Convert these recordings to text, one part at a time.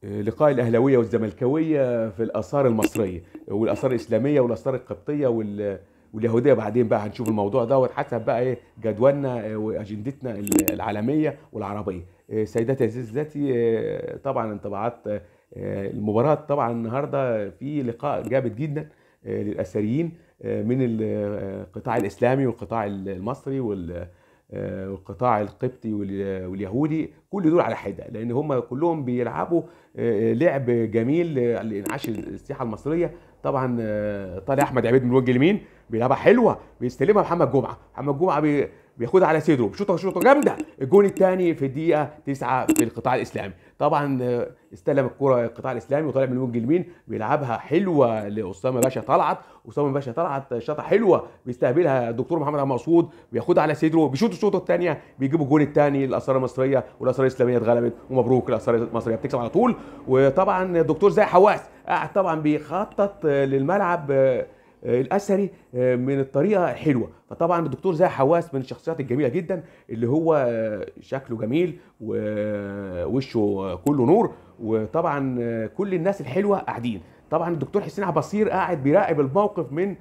لقاء الأهلاوية والزملكاوية في الآثار المصرية والآثار الإسلامية والآثار القبطية واليهودية. بعدين بقى هنشوف الموضوع ده حسب بقى إيه جدولنا وأجندتنا العالمية والعربية. سيداتي سادتي، طبعا انطباعات المباراة. طبعا النهاردة في لقاء جامد جدا للأثريين من القطاع الإسلامي والقطاع المصري والقطاع القبطي واليهودي، كل دول على حده، لان هم كلهم بيلعبوا لعب جميل لانعاش السياحه المصريه. طبعا طالع احمد عبيد من الوجه اليمين بيلعبها حلوه، بيستلمها محمد جمعه بياخدها على صدره بشوطه شوطه جامده. الجون الثاني في الدقيقه 9 في القطاع الاسلامي. طبعا استلم الكره القطاع الاسلامي وطالع من الوجه اليمين بيلعبها حلوه لاسامه باشا طلعت. اسامه باشا طلعت شاطه حلوه بيستقبلها الدكتور محمد عبد المقصود، بياخدها على صدره بيشوط الشوطه الثانيه، بيجيبوا الجون الثاني. الاثار المصريه والاثار الاسلاميه اتغلبت، ومبروك الاثار المصريه بتكسب على طول. وطبعا الدكتور زي حواس قاعد طبعا بيخطط للملعب الاثري من الطريقه حلوه. فطبعا الدكتور زي حواس من الشخصيات الجميله جدا، اللي هو شكله جميل ووشه كله نور. وطبعا كل الناس الحلوه قاعدين. طبعا الدكتور حسين عبد البصير قاعد بيراقب الموقف من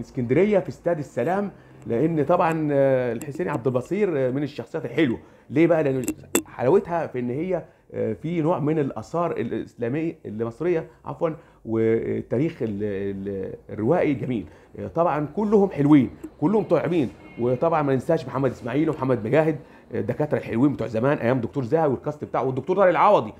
اسكندريه في استاد السلام، لان طبعا الحسين عبد البصير من الشخصيات الحلوه. ليه بقى؟ لان حلاوتها في ان هي في نوع من الاثار الاسلاميه المصريه عفوا، والتاريخ الروائي جميل. طبعا كلهم حلوين، كلهم طيبين. وطبعا ما ننساش محمد اسماعيل ومحمد مجاهد، الدكاتره الحلوين بتوع زمان ايام دكتور زاهي والكاست بتاعه، والدكتور طارق العوضي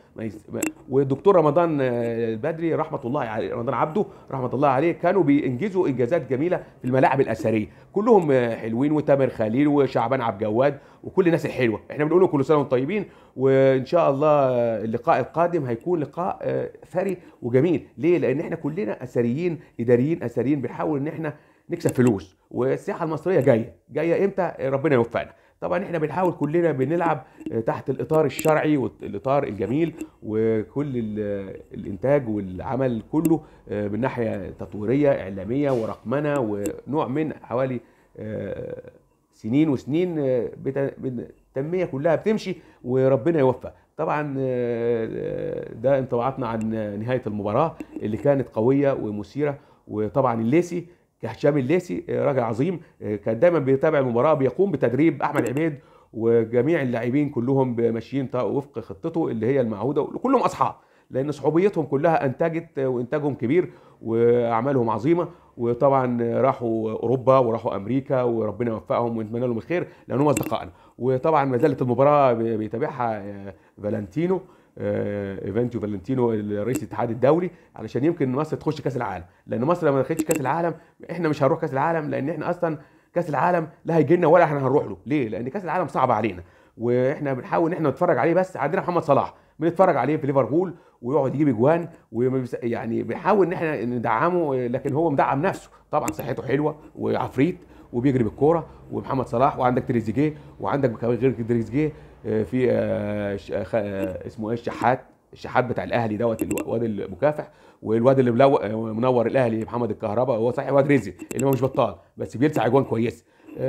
والدكتور رمضان البدري رحمه الله عليه، رمضان عبده رحمه الله عليه. كانوا بينجزوا انجازات جميله في الملاعب الاثريه، كلهم حلوين. وتامر خليل وشعبان عبد الجواد وكل الناس الحلوه. احنا بنقول لهم كل سنه وانتم طيبين. وان شاء الله اللقاء القادم هيكون لقاء ثري وجميل. ليه؟ لان احنا كلنا اثريين، اداريين اثريين، بنحاول ان احنا نكسب فلوس. والسياحه المصريه جايه امتى؟ ربنا يوفقنا. طبعا احنا بنحاول كلنا بنلعب تحت الاطار الشرعي والاطار الجميل، وكل الانتاج والعمل كله من ناحيه تطويريه اعلاميه ورقمنه ونوع من حوالي سنين وسنين بالتنميه كلها بتمشي، وربنا يوفق. طبعا ده انطباعاتنا عن نهايه المباراه اللي كانت قويه ومثيره. وطبعا الليسي كهشام الليسي راجل عظيم، كان دايما بيتابع المباراه، بيقوم بتدريب احمد عبيد وجميع اللاعبين كلهم ماشيين وفق خطته اللي هي المعهوده، وكلهم اصحاب، لان صحوبيتهم كلها انتجت وانتاجهم كبير واعمالهم عظيمه. وطبعا راحوا اوروبا وراحوا امريكا، وربنا يوفقهم ونتمنى لهم الخير لانهم اصدقائنا. وطبعا ما زالت المباراه بيتابعها فالنتينو، ايفنتيو فالنتينو رئيس الاتحاد الدولي، علشان يمكن مصر تخش كاس العالم. لان مصر لما دخلتش كاس العالم احنا مش هنروح كاس العالم، لان احنا اصلا كاس العالم لا هيجي لنا ولا احنا هنروح له. ليه؟ لان كاس العالم صعب علينا، واحنا بنحاول ان احنا نتفرج عليه. بس عندنا محمد صلاح بنتفرج عليه في ليفربول ويقعد يجيب اجوان، يعني بنحاول ان احنا ندعمه، لكن هو مدعم نفسه. طبعا صحته حلوه وعفريت وبيجري بالكوره، ومحمد صلاح، وعندك تريزيجيه، وعندك كمان غير تريزيجيه في اسمه ايه، الشحات بتاع الاهلي دوت، الواد المكافح، والواد اللي منور الاهلي محمد الكهرباء. هو صحيح واد رزق اللي هو مش بطال، بس بيلسع اجوان كويس.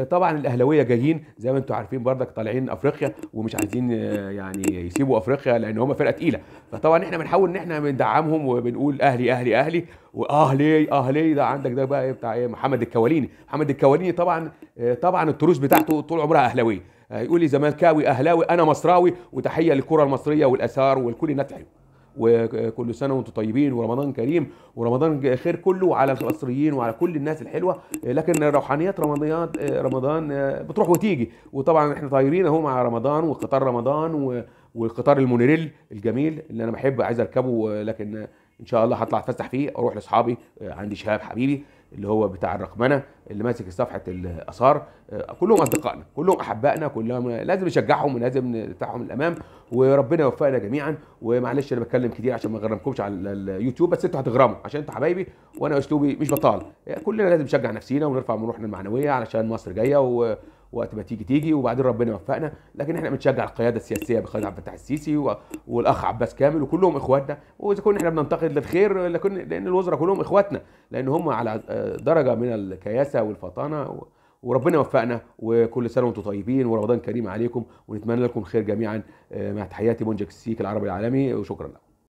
طبعا الاهلاويه جايين زي ما انتم عارفين بردك، طالعين افريقيا ومش عايزين يعني يسيبوا افريقيا، لان هم فرقه تقيله. فطبعا احنا بنحاول ان احنا بندعمهم وبنقول اهلي اهلي اهلي واهلي. ده عندك ده بقى بتاع ايه، محمد الكواليني طبعا التروس بتاعته طول عمرها اهلاويه. يقول لي زملكاوي اهلاوي انا مصراوي، وتحيه للكره المصريه والاثار ولكل الناس الحلوه. وكل سنه وانتم طيبين ورمضان كريم ورمضان خير كله على المصريين وعلى كل الناس الحلوه. لكن روحانيات رمضان بتروح وتيجي. وطبعا احنا طايرين اهو مع رمضان وقطار رمضان والقطار المونوريل الجميل اللي انا بحب عايز اركبه. لكن ان شاء الله هطلع اتفسح فيه، اروح لاصحابي. عندي شهاب حبيبي اللي هو بتاع الرقمنه اللي ماسك صفحه الاثار، كلهم اصدقائنا، كلهم احبائنا، كلهم لازم نشجعهم ولازم ندفعهم للامام. وربنا يوفقنا جميعا. ومعلش انا بتكلم كتير عشان ما اغرمكمش على اليوتيوب، بس انتوا هتغرموا عشان انتوا حبايبي وانا اسلوبي مش بطال. كلنا لازم نشجع نفسينا ونرفع من روحنا المعنويه علشان مصر جايه، وقت ما تيجي وبعدين ربنا يوفقنا. لكن احنا بنشجع القياده السياسيه بقياده عبد الفتاح السيسي والاخ عباس كامل، وكلهم اخواتنا. واذا كنا احنا بننتقد للخير لان الوزراء كلهم اخواتنا، لان هم على درجه من الكياسه والفطانه وربنا يوفقنا، وكل سنه وانتم طيبين ورمضان كريم عليكم، ونتمنى لكم خير جميعا. مع تحياتي منجك السيك العربي العالمي، وشكرا لكم.